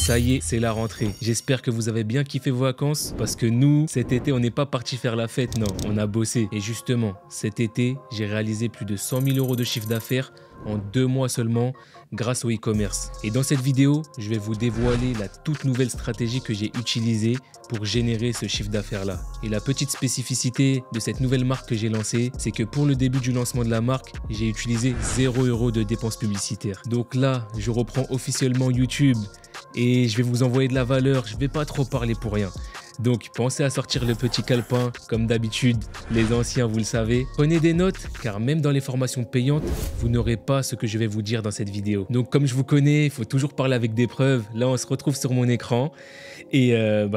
Ça y est, c'est la rentrée. J'espère que vous avez bien kiffé vos vacances parce que nous, cet été, on n'est pas parti faire la fête, non, on a bossé. Et justement, cet été, j'ai réalisé plus de 100 000 € de chiffre d'affaires en 2 mois seulement grâce au e-commerce. Et dans cette vidéo, je vais vous dévoiler la toute nouvelle stratégie que j'ai utilisée pour générer ce chiffre d'affaires-là. Et la petite spécificité de cette nouvelle marque que j'ai lancée, c'est que pour le début du lancement de la marque, j'ai utilisé 0 € de dépenses publicitaires. Donc là, je reprends officiellement YouTube et je vais vous envoyer de la valeur. Je ne vais pas trop parler pour rien. Donc pensez à sortir le petit calepin, comme d'habitude, les anciens vous le savez. Prenez des notes, car même dans les formations payantes, vous n'aurez pas ce que je vais vous dire dans cette vidéo. Donc comme je vous connais, il faut toujours parler avec des preuves. Là on se retrouve sur mon écran et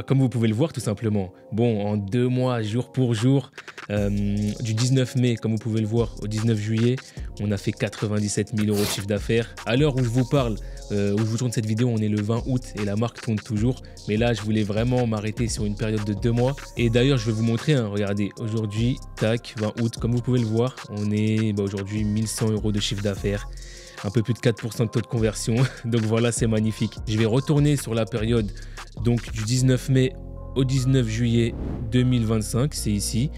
comme vous pouvez le voir tout simplement. Bon, en 2 mois, jour pour jour, du 19 mai, comme vous pouvez le voir, au 19 juillet, on a fait 97 000 € de chiffre d'affaires. À l'heure où je vous parle, où je vous tourne cette vidéo, on est le 20 août et la marque tourne toujours. Mais là, je voulais vraiment m'arrêter sur une période de 2 mois. Et d'ailleurs, je vais vous montrer, hein, regardez, aujourd'hui, tac, 20 août, comme vous pouvez le voir, on est aujourd'hui 1100 € de chiffre d'affaires. Un peu plus de 4% de taux de conversion. Donc voilà, c'est magnifique. Je vais retourner sur la période donc, du 19 mai au 19 juillet 2025, c'est ici.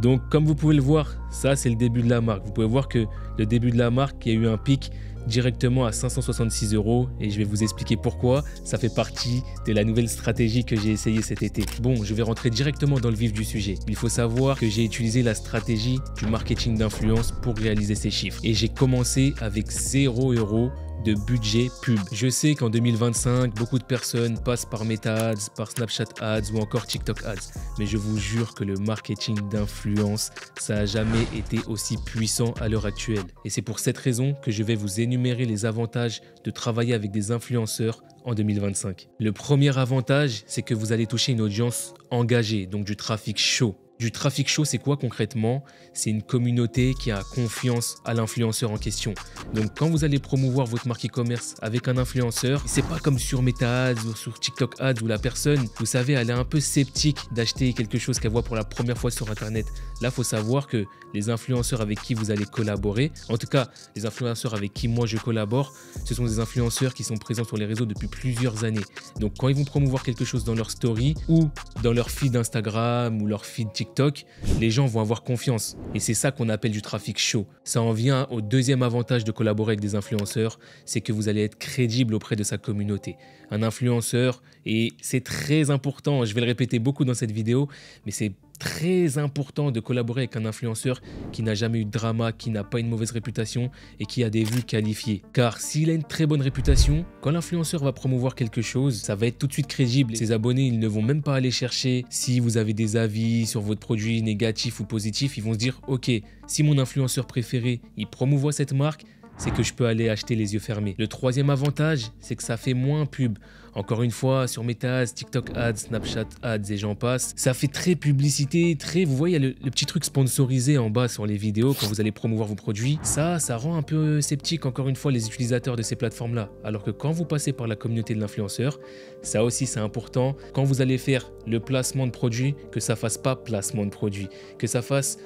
Donc comme vous pouvez le voir, ça c'est le début de la marque. Vous pouvez voir que le début de la marque, il y a eu un pic directement à 566 € et je vais vous expliquer pourquoi. Ça fait partie de la nouvelle stratégie que j'ai essayé cet été. Bon, je vais rentrer directement dans le vif du sujet. Il faut savoir que j'ai utilisé la stratégie du marketing d'influence pour réaliser ces chiffres et j'ai commencé avec 0 € de budget pub. Je sais qu'en 2025, beaucoup de personnes passent par Meta Ads, par Snapchat Ads ou encore TikTok Ads. Mais je vous jure que le marketing d'influence, ça n'a jamais été aussi puissant à l'heure actuelle. Et c'est pour cette raison que je vais vous énumérer les avantages de travailler avec des influenceurs en 2025. Le premier avantage, c'est que vous allez toucher une audience engagée, donc du trafic chaud. Du trafic chaud, c'est quoi concrètement? C'est une communauté qui a confiance à l'influenceur en question. Donc quand vous allez promouvoir votre marque e-commerce avec un influenceur, c'est pas comme sur Meta Ads ou sur TikTok Ads où la personne, vous savez, elle est un peu sceptique d'acheter quelque chose qu'elle voit pour la première fois sur Internet. Là, il faut savoir que les influenceurs avec qui vous allez collaborer, en tout cas les influenceurs avec qui moi je collabore, ce sont des influenceurs qui sont présents sur les réseaux depuis plusieurs années. Donc quand ils vont promouvoir quelque chose dans leur story ou dans leur feed Instagram ou leur feed TikTok, les gens vont avoir confiance. Et c'est ça qu'on appelle du trafic chaud. Ça en vient au deuxième avantage de collaborer avec des influenceurs, c'est que vous allez être crédible auprès de sa communauté. Un influenceur, et c'est très important, je vais le répéter beaucoup dans cette vidéo, mais c'est très important de collaborer avec un influenceur qui n'a jamais eu de drama, qui n'a pas une mauvaise réputation et qui a des vues qualifiées. Car s'il a une très bonne réputation, quand l'influenceur va promouvoir quelque chose, ça va être tout de suite crédible. Ses abonnés, ils ne vont même pas aller chercher si vous avez des avis sur votre produit négatifs ou positifs. Ils vont se dire, ok, si mon influenceur préféré, il promouvoit cette marque, c'est que je peux aller acheter les yeux fermés. Le troisième avantage, c'est que ça fait moins pub. Encore une fois, sur Meta Ads, TikTok Ads, Snapchat Ads et j'en passe, ça fait très publicité, très... Vous voyez, il y a le petit truc sponsorisé en bas sur les vidéos quand vous allez promouvoir vos produits. Ça rend un peu sceptique, encore une fois, les utilisateurs de ces plateformes-là. Alors que quand vous passez par la communauté de l'influenceur, ça aussi, c'est important. Quand vous allez faire le placement de produit, que ça fasse pas placement de produit, que ça fasse...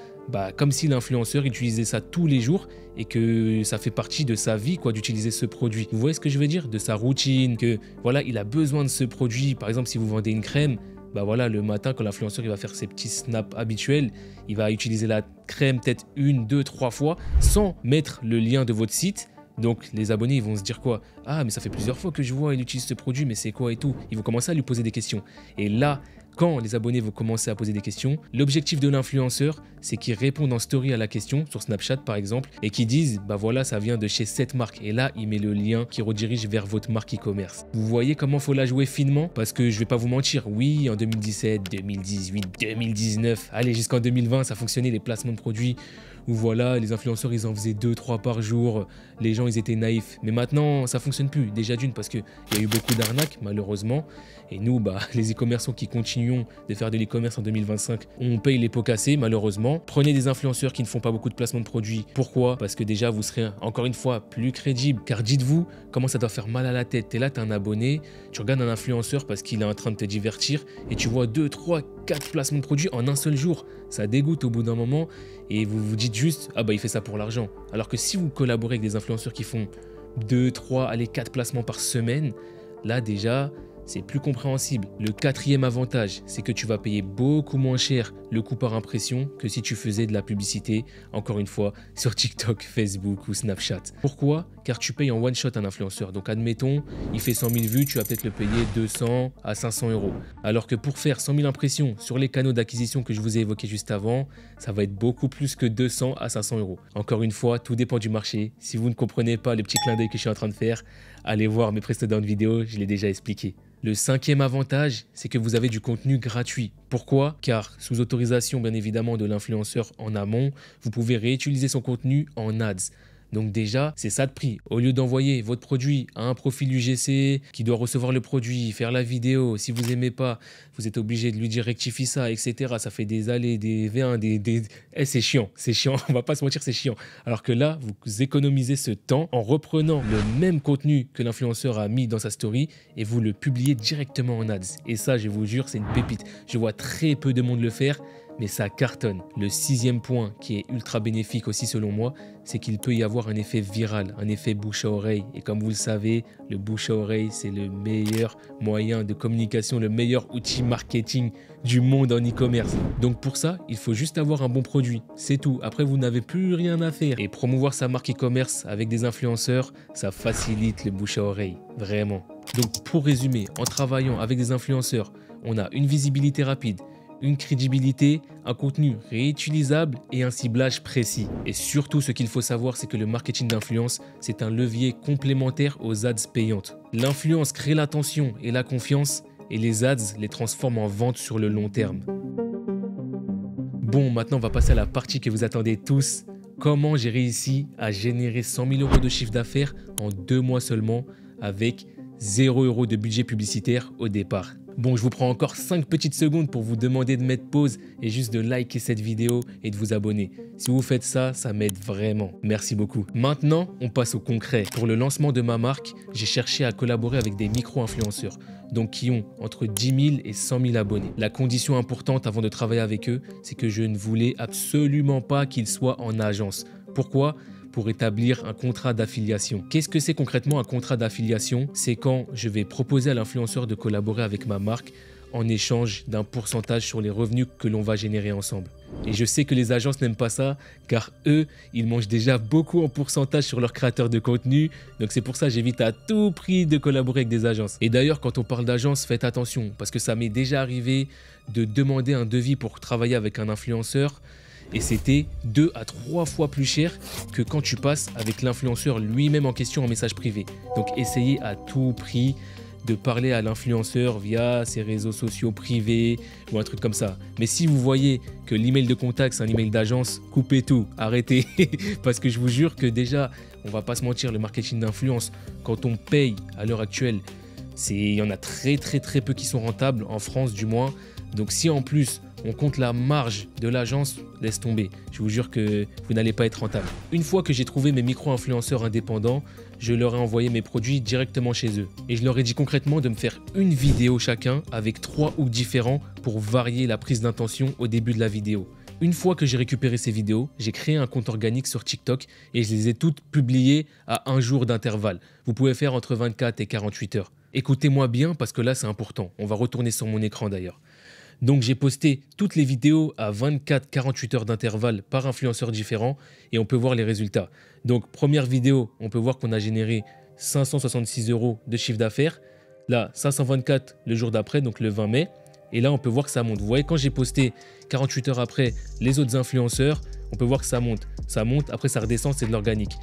comme si l'influenceur utilisait ça tous les jours et que ça fait partie de sa vie d'utiliser ce produit. Vous voyez ce que je veux dire? De sa routine, que voilà, il a besoin de ce produit. Par exemple, si vous vendez une crème, voilà, le matin quand l'influenceur il va faire ses petits snaps habituels, il va utiliser la crème peut-être 1, 2, 3 fois sans mettre le lien de votre site. Donc les abonnés ils vont se dire quoi? Ah mais ça fait plusieurs fois que je vois il utilise ce produit, mais c'est quoi et tout? Ils vont commencer à lui poser des questions. Et là, quand les abonnés vont commencer à poser des questions, l'objectif de l'influenceur, c'est qu'il réponde en story à la question, sur Snapchat par exemple, et qu'il dise, voilà, ça vient de chez cette marque. Et là, il met le lien qui redirige vers votre marque e-commerce. Vous voyez comment il faut la jouer finement? Parce que je vais pas vous mentir, oui, en 2017, 2018, 2019, allez, jusqu'en 2020, ça fonctionnait les placements de produits. Où voilà, les influenceurs, ils en faisaient 2-3 par jour, les gens, ils étaient naïfs. Mais maintenant, ça fonctionne plus, déjà d'une, parce qu'il y a eu beaucoup d'arnaques, malheureusement. Et nous, les e-commerçants qui continuons de faire de l'e-commerce en 2025, on paye les pots cassés, malheureusement. Prenez des influenceurs qui ne font pas beaucoup de placements de produits. Pourquoi? Parce que déjà, vous serez, encore une fois, plus crédible. Car dites-vous, comment ça doit faire mal à la tête. T'es là, t'es un abonné, tu regardes un influenceur parce qu'il est en train de te divertir, et tu vois 2, 3, 4 placements de produits en un seul jour. Ça dégoûte au bout d'un moment, et vous vous dites juste, il fait ça pour l'argent. Alors que si vous collaborez avec des influenceurs qui font 2, 3, allez 4 placements par semaine, Là déjà, c'est plus compréhensible. Le quatrième avantage, c'est que tu vas payer beaucoup moins cher le coût par impression que si tu faisais de la publicité, encore une fois, sur TikTok, Facebook ou Snapchat. Pourquoi? Car tu payes en one shot un influenceur. Donc admettons, il fait 100 000 vues, tu vas peut-être le payer 200 à 500 €. Alors que pour faire 100 000 impressions sur les canaux d'acquisition que je vous ai évoqués juste avant, ça va être beaucoup plus que 200 à 500 €. Encore une fois, tout dépend du marché. Si vous ne comprenez pas le petit clin d'œil que je suis en train de faire, allez voir mes précédentes vidéos, je l'ai déjà expliqué. Le cinquième avantage, c'est que vous avez du contenu gratuit. Pourquoi? Car sous autorisation bien évidemment de l'influenceur en amont, vous pouvez réutiliser son contenu en ads. Donc déjà, c'est ça de prix. Au lieu d'envoyer votre produit à un profil UGC qui doit recevoir le produit, faire la vidéo, si vous n'aimez pas, vous êtes obligé de lui dire rectifie ça, etc. Ça fait des allées, des V1, c'est chiant, on va pas se mentir, c'est chiant. Alors que là, vous économisez ce temps en reprenant le même contenu que l'influenceur a mis dans sa story et vous le publiez directement en ads. Et ça, je vous jure, c'est une pépite. Je vois très peu de monde le faire, mais ça cartonne. Le sixième point qui est ultra bénéfique aussi selon moi, c'est qu'il peut y avoir un effet viral, un effet bouche à oreille. Et comme vous le savez, le bouche à oreille, c'est le meilleur moyen de communication, le meilleur outil marketing du monde en e-commerce. Donc pour ça, il faut juste avoir un bon produit. C'est tout. Après, vous n'avez plus rien à faire. Et promouvoir sa marque e-commerce avec des influenceurs, ça facilite le bouche à oreille. Vraiment. Donc pour résumer, en travaillant avec des influenceurs, on a une visibilité rapide, une crédibilité, un contenu réutilisable et un ciblage précis. Et surtout, ce qu'il faut savoir, c'est que le marketing d'influence, c'est un levier complémentaire aux ads payantes. L'influence crée l'attention et la confiance et les ads les transforment en vente sur le long terme. Bon, maintenant, on va passer à la partie que vous attendez tous. Comment j'ai réussi à générer 100 000 € de chiffre d'affaires en 2 mois seulement avec 0 € de budget publicitaire au départ. Bon, je vous prends encore 5 petites secondes pour vous demander de mettre pause et juste de liker cette vidéo et de vous abonner. Si vous faites ça, ça m'aide vraiment. Merci beaucoup. Maintenant, on passe au concret. Pour le lancement de ma marque, j'ai cherché à collaborer avec des micro-influenceurs, donc qui ont entre 10 000 et 100 000 abonnés. La condition importante avant de travailler avec eux, c'est que je ne voulais absolument pas qu'ils soient en agence. Pourquoi ? Pour établir un contrat d'affiliation. Qu'est-ce que c'est concrètement un contrat d'affiliation? C'est quand je vais proposer à l'influenceur de collaborer avec ma marque en échange d'un pourcentage sur les revenus que l'on va générer ensemble. Et je sais que les agences n'aiment pas ça, car eux, ils mangent déjà beaucoup en pourcentage sur leurs créateurs de contenu. Donc c'est pour ça que j'évite à tout prix de collaborer avec des agences. Et d'ailleurs, quand on parle d'agence, faites attention, parce que ça m'est déjà arrivé de demander un devis pour travailler avec un influenceur. Et c'était 2 à 3 fois plus cher que quand tu passes avec l'influenceur lui-même en question en message privé. Donc essayez à tout prix de parler à l'influenceur via ses réseaux sociaux privés ou un truc comme ça. Mais si vous voyez que l'email de contact c'est un email d'agence, coupez tout, arrêtez. Parce que je vous jure que déjà, on va pas se mentir, le marketing d'influence, quand on paye à l'heure actuelle, il y en a très peu qui sont rentables, en France du moins. Donc si en plus on compte la marge de l'agence, laisse tomber. Je vous jure que vous n'allez pas être rentable. Une fois que j'ai trouvé mes micro-influenceurs indépendants, je leur ai envoyé mes produits directement chez eux. Et je leur ai dit concrètement de me faire une vidéo chacun avec 3 hooks différents pour varier la prise d'intention au début de la vidéo. Une fois que j'ai récupéré ces vidéos, j'ai créé un compte organique sur TikTok et je les ai toutes publiées à 1 jour d'intervalle. Vous pouvez faire entre 24 et 48 heures. Écoutez-moi bien parce que là c'est important. On va retourner sur mon écran d'ailleurs. Donc j'ai posté toutes les vidéos à 24-48 heures d'intervalle par influenceur différent et on peut voir les résultats. Donc première vidéo, on peut voir qu'on a généré 566 € de chiffre d'affaires. Là, 524 le jour d'après, donc le 20 mai. Et là, on peut voir que ça monte. Vous voyez, quand j'ai posté 48 heures après les autres influenceurs, on peut voir que ça monte. Ça monte, après ça redescend, c'est de l'organique.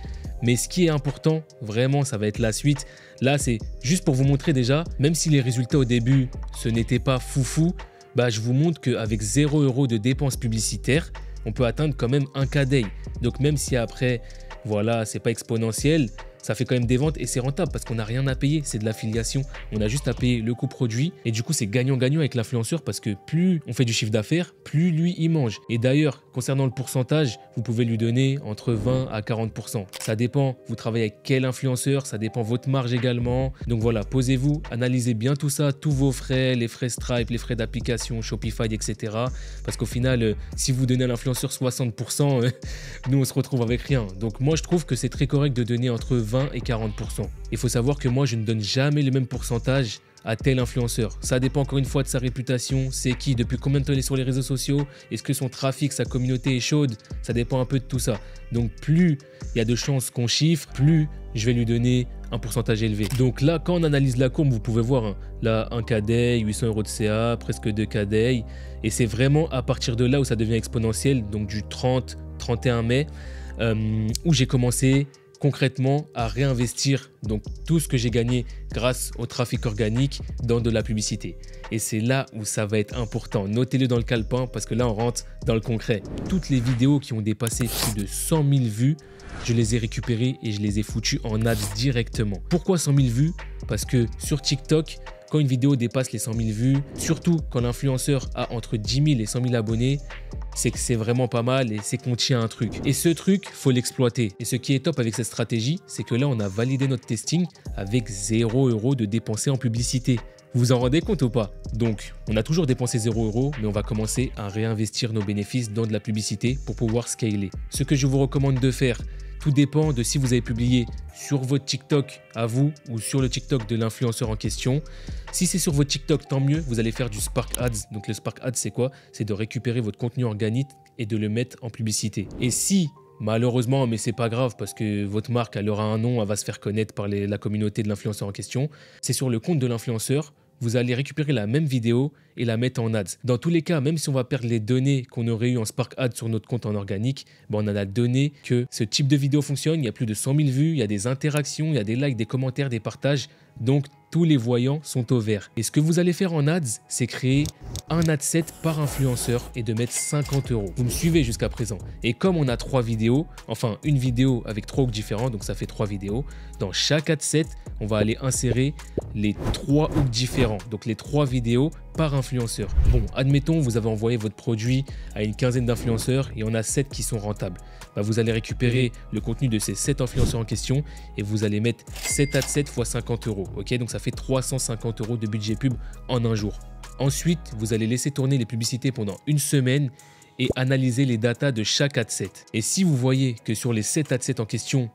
Mais ce qui est important, vraiment, ça va être la suite. Là, c'est juste pour vous montrer déjà, même si les résultats au début, ce n'était pas foufou, je vous montre qu'avec 0 € de dépenses publicitaires, on peut atteindre quand même 1K day. Donc même si après, voilà, c'est pas exponentiel, ça fait quand même des ventes et c'est rentable parce qu'on n'a rien à payer, c'est de l'affiliation. On a juste à payer le coût produit et du coup c'est gagnant-gagnant avec l'influenceur parce que plus on fait du chiffre d'affaires, plus lui il mange. Et d'ailleurs, concernant le pourcentage, vous pouvez lui donner entre 20 à 40%. Ça dépend, vous travaillez avec quel influenceur, ça dépend votre marge également. Donc voilà, posez-vous, analysez bien tout ça, tous vos frais, les frais Stripe, les frais d'application, Shopify, etc. Parce qu'au final, si vous donnez à l'influenceur 60%, nous on se retrouve avec rien. Donc moi je trouve que c'est très correct de donner entre 20 et 40%. Il faut savoir que moi, je ne donne jamais le même pourcentage à tel influenceur. Ça dépend encore une fois de sa réputation, c'est qui, depuis combien de temps il est sur les réseaux sociaux, est-ce que son trafic, sa communauté est chaude, ça dépend un peu de tout ça. Donc plus il y a de chances qu'on chiffre, plus je vais lui donner un pourcentage élevé. Donc là, quand on analyse la courbe, vous pouvez voir, hein, là, 1 KD, 800 € de CA, presque 2 KD, et c'est vraiment à partir de là où ça devient exponentiel, donc du 30-31 mai, où j'ai commencé concrètement à réinvestir donc tout ce que j'ai gagné grâce au trafic organique dans de la publicité. Et c'est là où ça va être important. Notez-le dans le calepin parce que là, on rentre dans le concret. Toutes les vidéos qui ont dépassé plus de 100 000 vues, je les ai récupérées et je les ai foutues en ads directement. Pourquoi 100 000 vues? Parce que sur TikTok, quand une vidéo dépasse les 100 000 vues, surtout quand l'influenceur a entre 10 000 et 100 000 abonnés, c'est que c'est vraiment pas mal et c'est qu'on tient un truc. Et ce truc, faut l'exploiter. Et ce qui est top avec cette stratégie, c'est que là, on a validé notre testing avec 0 € de dépensés en publicité. Vous vous en rendez compte ou pas? Donc, on a toujours dépensé 0 €, mais on va commencer à réinvestir nos bénéfices dans de la publicité pour pouvoir scaler. Ce que je vous recommande de faire, tout dépend de si vous avez publié sur votre TikTok à vous ou sur le TikTok de l'influenceur en question. Si c'est sur votre TikTok, tant mieux, vous allez faire du Spark Ads. Donc le Spark Ads, c'est quoi? C'est de récupérer votre contenu organique et de le mettre en publicité. Et si, malheureusement, mais c'est pas grave parce que votre marque, elle aura un nom, elle va se faire connaître par la communauté de l'influenceur en question, c'est sur le compte de l'influenceur, vous allez récupérer la même vidéo et la mettre en ads. Dans tous les cas, même si on va perdre les données qu'on aurait eues en Spark Ads sur notre compte en organique, on a la donnée que ce type de vidéo fonctionne, il y a plus de 100 000 vues, il y a des interactions, il y a des likes, des commentaires, des partages. Donc, tous les voyants sont au vert. Et ce que vous allez faire en ads, c'est créer un ad set par influenceur et de mettre 50 €. Vous me suivez jusqu'à présent. Et comme on a 3 vidéos, enfin une vidéo avec 3 hooks différents, donc ça fait 3 vidéos, dans chaque ad set, on va aller insérer les 3 hooks différents, donc les 3 vidéos par influenceur. Bon, admettons, vous avez envoyé votre produit à une quinzaine d'influenceurs et on a 7 qui sont rentables. Vous allez récupérer le contenu de ces 7 influenceurs en question et vous allez mettre 7 ad 7 x 50 €. Ok, donc ça fait 350 € de budget pub en un jour. Ensuite, vous allez laisser tourner les publicités pendant une semaine et analyser les datas de chaque ad set. Et si vous voyez que sur les 7 ad 7 en question,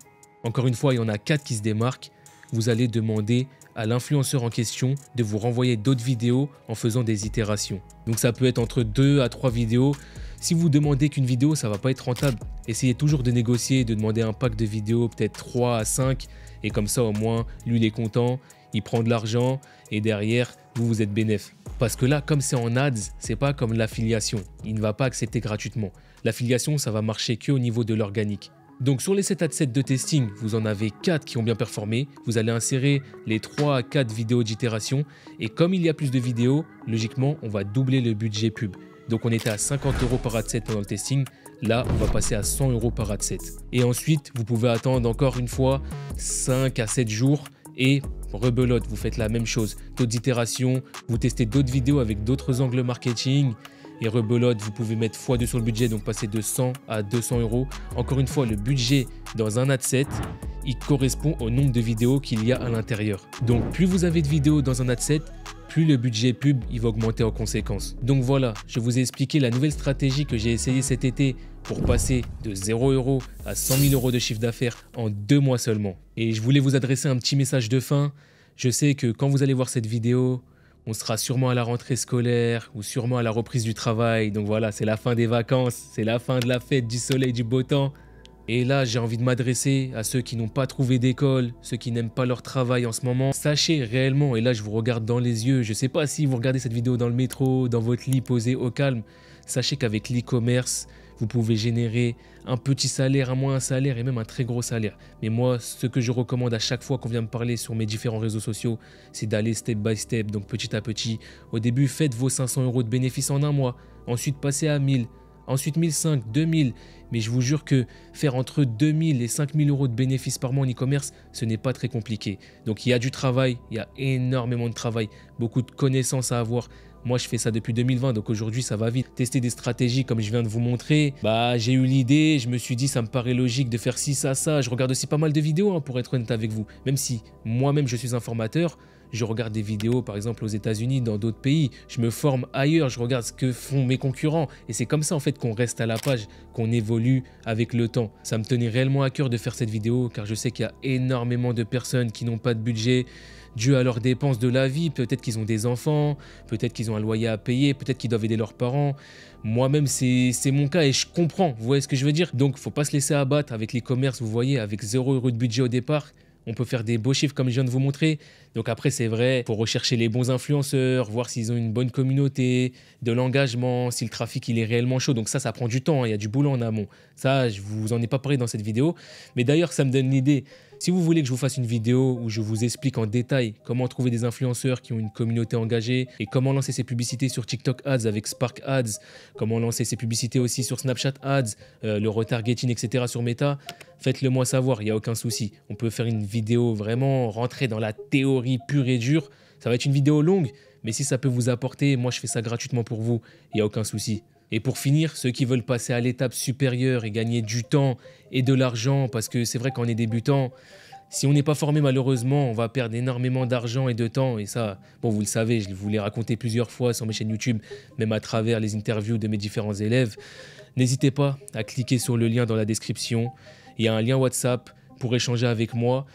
encore une fois, il y en a 4 qui se démarquent, vous allez demander à l'influenceur en question de vous renvoyer d'autres vidéos en faisant des itérations. Donc ça peut être entre 2 à 3 vidéos. Si vous demandez qu'une vidéo, ça ne va pas être rentable, essayez toujours de négocier, de demander un pack de vidéos, peut-être 3 à 5, et comme ça au moins, lui il est content, il prend de l'argent, et derrière, vous êtes bénéf. Parce que là, comme c'est en ads, c'est pas comme l'affiliation. Il ne va pas accepter gratuitement. L'affiliation, ça va marcher qu'au niveau de l'organique. Donc sur les 7 ad 7 de testing, vous en avez 4 qui ont bien performé. Vous allez insérer les 3 à 4 vidéos d'itération. Et comme il y a plus de vidéos, logiquement, on va doubler le budget pub. Donc on était à 50 € par ad 7 pendant le testing. Là, on va passer à 100 € par ad 7. Et ensuite, vous pouvez attendre encore une fois 5 à 7 jours et rebelote, vous faites la même chose. D'autres itérations, vous testez d'autres vidéos avec d'autres angles marketing. Et rebelote, vous pouvez mettre x2 sur le budget, donc passer de 100 à 200 €. Encore une fois, le budget dans un ad set, il correspond au nombre de vidéos qu'il y a à l'intérieur. Donc plus vous avez de vidéos dans un ad set, plus le budget pub il va augmenter en conséquence. Donc voilà, je vous ai expliqué la nouvelle stratégie que j'ai essayé cet été pour passer de 0 € à 100 000 € de chiffre d'affaires en 2 mois seulement. Et je voulais vous adresser un petit message de fin. Je sais que quand vous allez voir cette vidéo, on sera sûrement à la rentrée scolaire ou sûrement à la reprise du travail. Donc voilà, c'est la fin des vacances, c'est la fin de la fête, du soleil, du beau temps. Et là, j'ai envie de m'adresser à ceux qui n'ont pas trouvé d'école, ceux qui n'aiment pas leur travail en ce moment. Sachez réellement, et là je vous regarde dans les yeux, je ne sais pas si vous regardez cette vidéo dans le métro, dans votre lit posé au calme, sachez qu'avec l'e-commerce, vous pouvez générer un petit salaire, un moyen salaire et même un très gros salaire. Mais moi, ce que je recommande à chaque fois qu'on vient me parler sur mes différents réseaux sociaux, c'est d'aller step by step, donc petit à petit. Au début, faites vos 500 € de bénéfices en un mois. Ensuite, passez à 1000. Ensuite, 1500, 2000. Mais je vous jure que faire entre 2000 et 5000 € de bénéfices par mois en e-commerce, ce n'est pas très compliqué. Donc, il y a du travail, il y a énormément de travail, beaucoup de connaissances à avoir. Moi, je fais ça depuis 2020, donc aujourd'hui, ça va vite. Tester des stratégies comme je viens de vous montrer. J'ai eu l'idée, je me suis dit, ça me paraît logique de faire ci, ça, ça. Je regarde aussi pas mal de vidéos, pour être honnête avec vous. Même si moi-même, je suis un formateur, je regarde des vidéos par exemple aux États-Unis, dans d'autres pays, je me forme ailleurs, je regarde ce que font mes concurrents et c'est comme ça en fait qu'on reste à la page, qu'on évolue avec le temps. Ça me tenait réellement à cœur de faire cette vidéo car je sais qu'il y a énormément de personnes qui n'ont pas de budget dû à leurs dépenses de la vie, peut-être qu'ils ont des enfants, peut-être qu'ils ont un loyer à payer, peut-être qu'ils doivent aider leurs parents. Moi-même, c'est mon cas et je comprends, vous voyez ce que je veux dire? Donc, faut pas se laisser abattre avec l'e-commerce, vous voyez, avec 0 € de budget au départ. On peut faire des beaux chiffres comme je viens de vous montrer. Donc après, c'est vrai, il faut rechercher les bons influenceurs, voir s'ils ont une bonne communauté, de l'engagement, si le trafic il est réellement chaud. Donc ça prend du temps, hein, il y a du boulot en amont. Ça, je vous en ai pas parlé dans cette vidéo. Mais d'ailleurs, ça me donne l'idée. Si vous voulez que je vous fasse une vidéo où je vous explique en détail comment trouver des influenceurs qui ont une communauté engagée et comment lancer ses publicités sur TikTok Ads avec Spark Ads, comment lancer ses publicités aussi sur Snapchat Ads, le retargeting, etc. sur Meta, faites-le moi savoir, il n'y a aucun souci. On peut faire une vidéo vraiment rentrer dans la théorie pure et dure. Ça va être une vidéo longue, mais si ça peut vous apporter, moi je fais ça gratuitement pour vous, il n'y a aucun souci. Et pour finir, ceux qui veulent passer à l'étape supérieure et gagner du temps et de l'argent, parce que c'est vrai qu'on est débutant, si on n'est pas formé malheureusement, on va perdre énormément d'argent et de temps. Et ça, bon, vous le savez, je vous l'ai raconté plusieurs fois sur mes chaînes YouTube, même à travers les interviews de mes différents élèves. N'hésitez pas à cliquer sur le lien dans la description. Il y a un lien WhatsApp pour échanger avec moi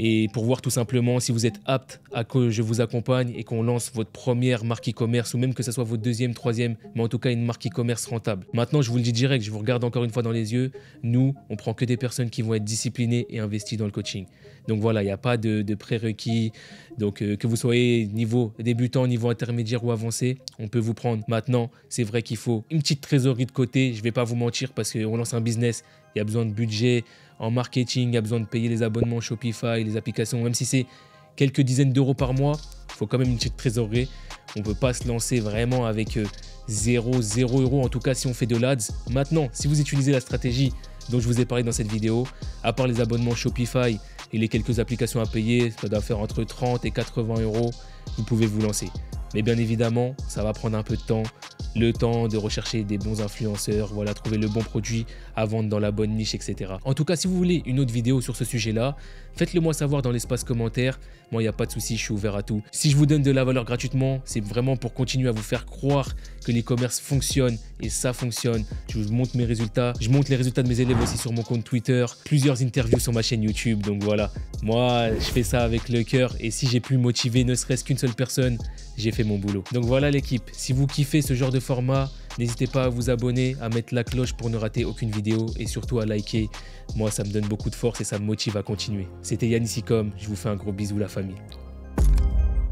et pour voir tout simplement si vous êtes apte à que je vous accompagne et qu'on lance votre première marque e-commerce ou même que ce soit votre deuxième, troisième, mais en tout cas une marque e-commerce rentable. Maintenant, je vous le dis direct, je vous regarde encore une fois dans les yeux. Nous, on prend que des personnes qui vont être disciplinées et investies dans le coaching. Donc voilà, il n'y a pas de prérequis. Donc que vous soyez niveau débutant, niveau intermédiaire ou avancé, on peut vous prendre. Maintenant, c'est vrai qu'il faut une petite trésorerie de côté. Je ne vais pas vous mentir parce qu'on lance un business, il y a besoin de budget. En marketing, il y a besoin de payer les abonnements Shopify, les applications, même si c'est quelques dizaines d'euros par mois, il faut quand même une petite trésorerie. On ne peut pas se lancer vraiment avec 0 € en tout cas si on fait de l'ADS. Maintenant, si vous utilisez la stratégie dont je vous ai parlé dans cette vidéo, à part les abonnements Shopify et les quelques applications à payer, ça doit faire entre 30 et 80 €, vous pouvez vous lancer. Mais bien évidemment, ça va prendre un peu de temps, le temps de rechercher des bons influenceurs, voilà, trouver le bon produit à vendre dans la bonne niche, etc. En tout cas, si vous voulez une autre vidéo sur ce sujet-là, faites-le moi savoir dans l'espace commentaire. Moi, il n'y a pas de souci, je suis ouvert à tout. Si je vous donne de la valeur gratuitement, c'est vraiment pour continuer à vous faire croire que l'e-commerce fonctionne et ça fonctionne. Je vous montre mes résultats. Je montre les résultats de mes élèves aussi sur mon compte Twitter, plusieurs interviews sur ma chaîne YouTube. Donc voilà, moi, je fais ça avec le cœur et si j'ai pu motiver ne serait-ce qu'une seule personne, j'ai fait mon boulot. Donc voilà l'équipe, si vous kiffez ce genre de format, n'hésitez pas à vous abonner, à mettre la cloche pour ne rater aucune vidéo et surtout à liker. Moi, ça me donne beaucoup de force et ça me motive à continuer. C'était Yannis Icom, je vous fais un gros bisou la famille.